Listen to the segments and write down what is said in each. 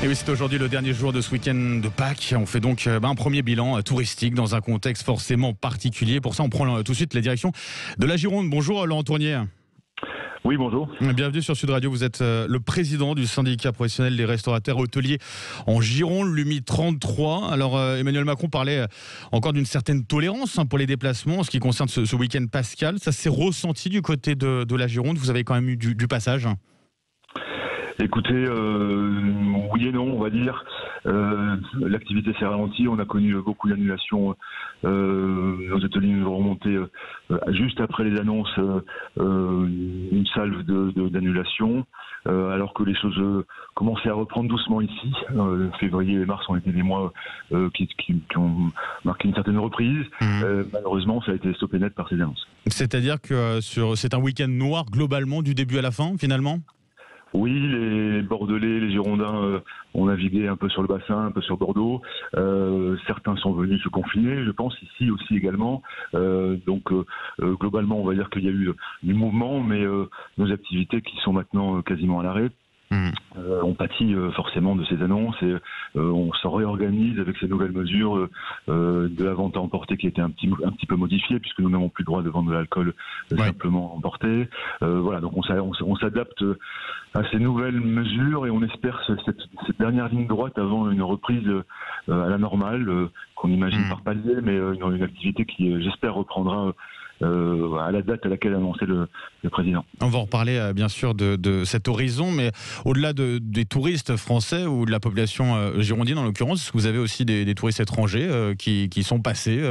Et oui, c'est aujourd'hui le dernier jour de ce week-end de Pâques. On fait donc un premier bilan touristique dans un contexte forcément particulier. Pour ça, on prend tout de suite la direction de la Gironde. Bonjour Laurent Tournier. Oui, bonjour. Bienvenue sur Sud Radio. Vous êtes le président du syndicat professionnel des restaurateurs hôteliers en Gironde, l'UMI 33. Alors Emmanuel Macron parlait encore d'une certaine tolérance pour les déplacements en ce qui concerne ce week-end pascal. Ça s'est ressenti du côté de la Gironde. Vous avez quand même eu du passage. Écoutez, oui et non, on va dire. L'activité s'est ralentie. On a connu beaucoup d'annulations. Nos hôteliers nous ont remonté juste après les annonces une salve d'annulations, alors que les choses commençaient à reprendre doucement ici. Février et mars ont été des mois qui ont marqué une certaine reprise. Malheureusement, ça a été stoppé net par ces annonces. C'est-à-dire que c'est un week-end noir globalement du début à la fin, finalement ? Oui, les Bordelais, les Girondins ont navigué un peu sur le bassin, un peu sur Bordeaux. Certains sont venus se confiner, je pense, ici aussi également. Donc, globalement, on va dire qu'il y a eu du mouvement, mais nos activités qui sont maintenant quasiment à l'arrêt, on pâtit forcément de ces annonces et on se réorganise avec ces nouvelles mesures de la vente à emporter qui a été un petit peu modifiée puisque nous n'avons plus le droit de vendre de l'alcool simplement emporté. Voilà, donc on s'adapte à ces nouvelles mesures et on espère cette dernière ligne droite avant une reprise à la normale qu'on imagine par palier, mais une activité qui j'espère reprendra à la date à laquelle a annoncé le président. On va en reparler bien sûr de cet horizon, mais au-delà des touristes français ou de la population girondine en l'occurrence, est-ce que vous avez aussi des touristes étrangers qui sont passés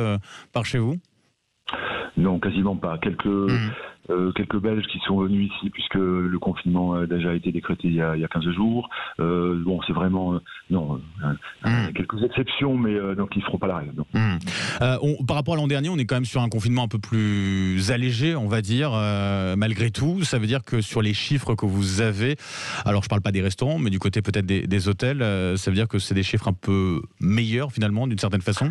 par chez vous ? Non, quasiment pas. Quelques Belges qui sont venus ici puisque le confinement a déjà été décrété il y a 15 jours. Bon, c'est vraiment quelques exceptions, mais donc ils ne feront pas la règle. Par rapport à l'an dernier, on est quand même sur un confinement un peu plus allégé, on va dire, malgré tout. Ça veut dire que sur les chiffres que vous avez, alors je ne parle pas des restaurants, mais du côté peut-être des hôtels, ça veut dire que c'est des chiffres un peu meilleurs finalement, d'une certaine façon ?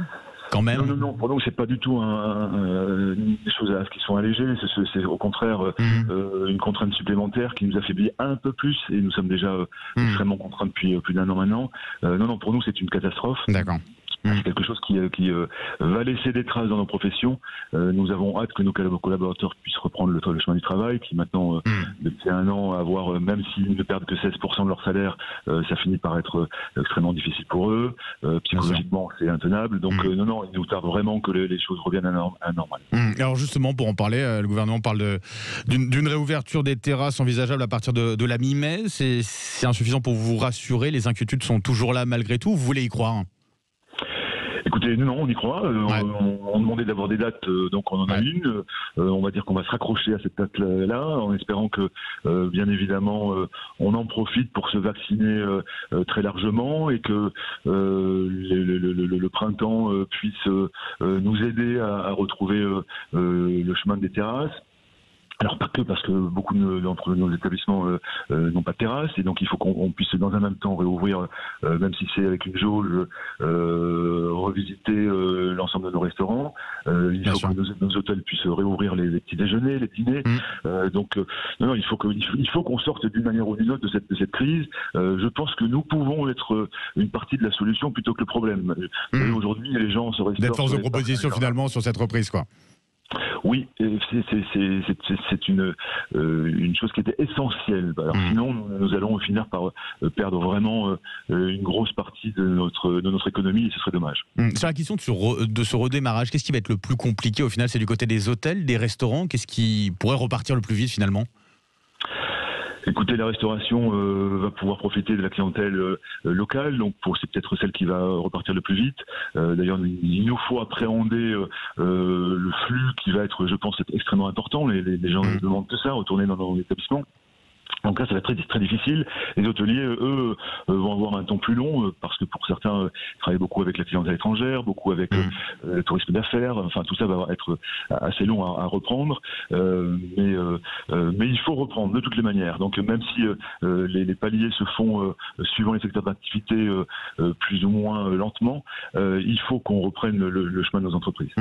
Quand même. Non, pour nous c'est pas du tout des choses qui sont allégées, c'est au contraire une contrainte supplémentaire qui nous affaiblit un peu plus et nous sommes déjà extrêmement contraints depuis plus d'un an maintenant. Non, pour nous c'est une catastrophe. D'accord. C'est quelque chose qui va laisser des traces dans nos professions. Nous avons hâte que nos collaborateurs puissent reprendre le chemin du travail, qui maintenant, depuis un an, avoir, même s'ils ne perdent que 16% de leur salaire, ça finit par être extrêmement difficile pour eux. Psychologiquement, c'est intenable. Donc non, il nous tarde vraiment que les choses reviennent à normal. Alors justement, pour en parler, le gouvernement parle d'une réouverture des terrasses envisageable à partir de la mi-mai. C'est insuffisant pour vous rassurer, les inquiétudes sont toujours là malgré tout, vous voulez y croire ? Écoutez, non, on y croit. On demandait d'avoir des dates, donc on en a une. On va dire qu'on va se raccrocher à cette date-là, en espérant que, bien évidemment, on en profite pour se vacciner très largement et que le printemps puisse nous aider à retrouver le chemin des terrasses. Alors pas que parce que beaucoup d'entre nos établissements n'ont pas de terrasse et donc il faut qu'on puisse dans un même temps réouvrir, même si c'est avec une jauge, revisiter l'ensemble de nos restaurants. Il faut que nos hôtels puissent réouvrir les petits déjeuners, les dîners. Donc non, il faut qu'on sorte d'une manière ou d'une autre de cette crise. Je pense que nous pouvons être une partie de la solution plutôt que le problème. Aujourd'hui, les gens se restaurent. D'être force de proposition finalement sur cette reprise, quoi. Oui, c'est une chose qui était essentielle. Alors sinon, nous allons finir par perdre vraiment une grosse partie de notre économie et ce serait dommage. Sur la question de ce redémarrage, qu'est-ce qui va être le plus compliqué au final ? C'est du côté des hôtels, des restaurants ? Qu'est-ce qui pourrait repartir le plus vite finalement ? Écoutez, la restauration va pouvoir profiter de la clientèle locale, donc c'est peut-être celle qui va repartir le plus vite. D'ailleurs, il nous faut appréhender le flux qui va être, je pense, extrêmement important. Les gens ne demandent que ça, retourner dans l'établissement. Donc là, ça va être très, très difficile. Les hôteliers, eux, vont avoir un temps plus long parce que pour certains, ils travaillent beaucoup avec la clientèle étrangère, beaucoup avec le tourisme d'affaires. Enfin, tout ça va être assez long à reprendre. Mais il faut reprendre de toutes les manières. Donc même si les paliers se font suivant les secteurs d'activité plus ou moins lentement, il faut qu'on reprenne le chemin de nos entreprises.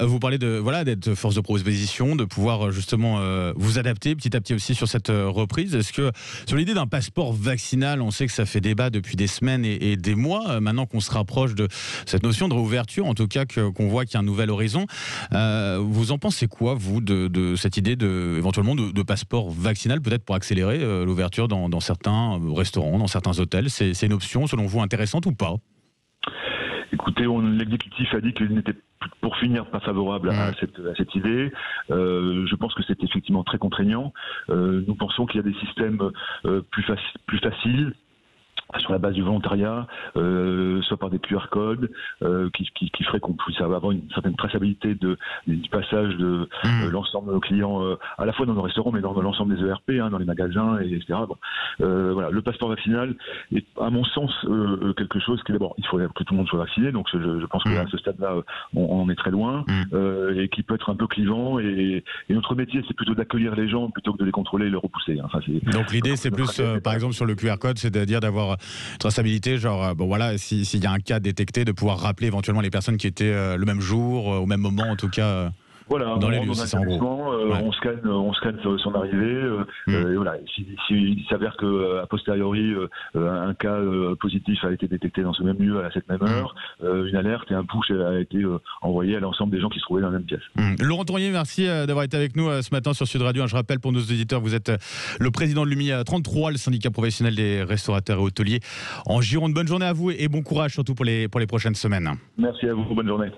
Vous parlez d'être force de proposition, de pouvoir justement vous adapter petit à petit aussi sur cette reprise. entreprises. Est-ce que sur l'idée d'un passeport vaccinal, on sait que ça fait débat depuis des semaines et des mois, maintenant qu'on se rapproche de cette notion de réouverture, en tout cas qu'on voit qu'il y a un nouvel horizon. Vous en pensez quoi, vous, de cette idée éventuellement de passeport vaccinal, peut-être pour accélérer l'ouverture dans certains restaurants, dans certains hôtels? C'est une option, selon vous, intéressante ou pas? Écoutez, l'exécutif a dit qu'il n'était, pour finir, pas favorable à cette idée. Je pense que c'est effectivement très contraignant. Nous pensons qu'il y a des systèmes plus faciles, sur la base du volontariat, soit par des QR codes, qui ferait qu'on puisse avoir une certaine traçabilité du passage de l'ensemble de nos clients, à la fois dans nos restaurants, mais dans l'ensemble des ERP, dans les magasins, etc. Bon. Voilà, le passeport vaccinal est, à mon sens, quelque chose qui, d'abord, il faut que tout le monde soit vacciné, donc je pense qu'à ce stade-là, on est très loin, et qui peut être un peu clivant, et notre métier, c'est plutôt d'accueillir les gens plutôt que de les contrôler et les repousser. Enfin, donc l'idée, c'est plus, par exemple, sur le QR code, c'est-à-dire d'avoir traçabilité, genre, bon voilà, s'il y a un cas détecté, de pouvoir rappeler éventuellement les personnes qui étaient le même jour, au même moment, en tout cas. Voilà, dans les lieux, c'est ça, en gros. On scanne son arrivée. Et voilà, s'il s'avère qu'à posteriori, un cas positif a été détecté dans ce même lieu à cette même heure, une alerte et un push a été envoyé à l'ensemble des gens qui se trouvaient dans la même pièce. Laurent Tournier, merci d'avoir été avec nous ce matin sur Sud Radio. Je rappelle pour nos auditeurs, vous êtes le président de l'UMI 33, le syndicat professionnel des restaurateurs et hôteliers en Gironde. Bonne journée à vous et bon courage surtout pour les prochaines semaines. Merci à vous, bonne journée.